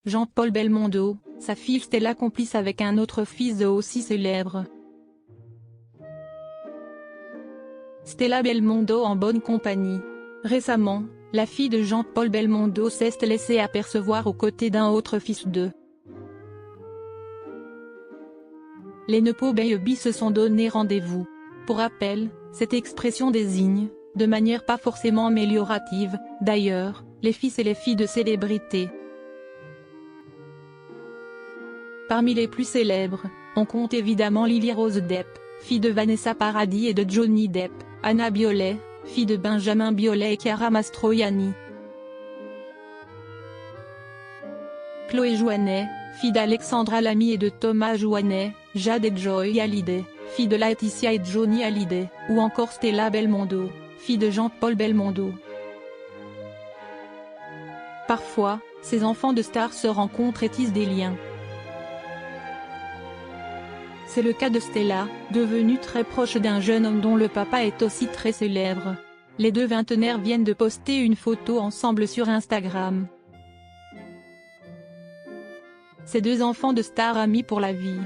Jean-Paul Belmondo, sa fille Stella complice avec un autre fils aussi célèbre. Stella Belmondo en bonne compagnie. Récemment, la fille de Jean-Paul Belmondo s'est laissée apercevoir aux côtés d'un autre fils d'eux. Les Nepo Baby se sont donné rendez-vous. Pour rappel, cette expression désigne, de manière pas forcément améliorative, d'ailleurs, les fils et les filles de célébrités. Parmi les plus célèbres, on compte évidemment Lily Rose Depp, fille de Vanessa Paradis et de Johnny Depp, Anna Biolay, fille de Benjamin Biolay et Chiara Mastroianni. Chloé Jouannet, fille d'Alexandra Lamy et de Thomas Jouannet, Jade et Joy Hallyday, fille de Laetitia et Johnny Hallyday, ou encore Stella Belmondo, fille de Jean-Paul Belmondo. Parfois, ces enfants de stars se rencontrent et tissent des liens. C'est le cas de Stella, devenue très proche d'un jeune homme dont le papa est aussi très célèbre. Les deux vingtenaires viennent de poster une photo ensemble sur Instagram. Ces deux enfants de stars amis pour la vie.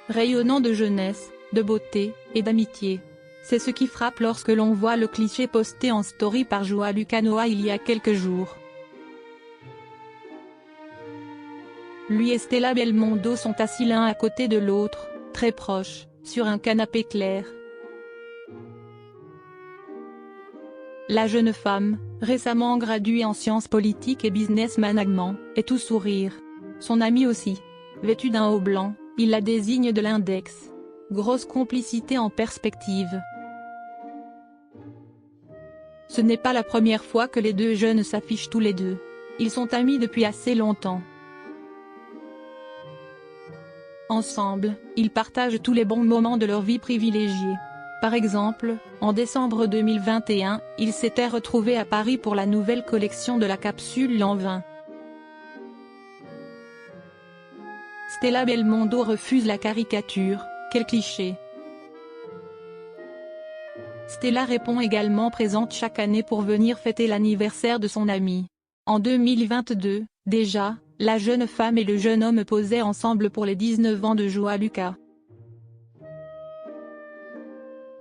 Rayonnant de jeunesse, de beauté, et d'amitié. C'est ce qui frappe lorsque l'on voit le cliché posté en story par Joa Lucanoa il y a quelques jours. Lui et Stella Belmondo sont assis l'un à côté de l'autre, très proches, sur un canapé clair. La jeune femme, récemment graduée en sciences politiques et business management, est tout sourire. Son ami aussi. Vêtu d'un haut blanc, il la désigne de l'index. Grosse complicité en perspective. Ce n'est pas la première fois que les deux jeunes s'affichent tous les deux. Ils sont amis depuis assez longtemps. Ensemble, ils partagent tous les bons moments de leur vie privilégiée. Par exemple, en décembre 2021, ils s'étaient retrouvés à Paris pour la nouvelle collection de la capsule Lanvin. Stella Belmondo refuse la caricature, quel cliché. Stella répond également présente chaque année pour venir fêter l'anniversaire de son ami. En 2022, déjà, la jeune femme et le jeune homme posaient ensemble pour les 19 ans de Joa Lucas.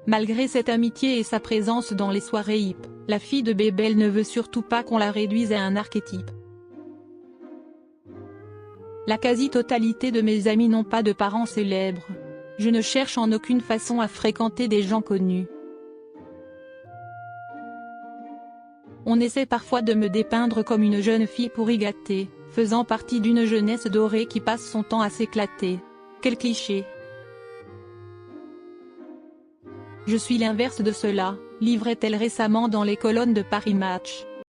Malgré cette amitié et sa présence dans les soirées hip, la fille de Bébel ne veut surtout pas qu'on la réduise à un archétype. La quasi-totalité de mes amis n'ont pas de parents célèbres. Je ne cherche en aucune façon à fréquenter des gens connus. On essaie parfois de me dépeindre comme une jeune fille pour y gâter, faisant partie d'une jeunesse dorée qui passe son temps à s'éclater. Quel cliché! Je suis l'inverse de cela, livrait-elle récemment dans les colonnes de Paris Match.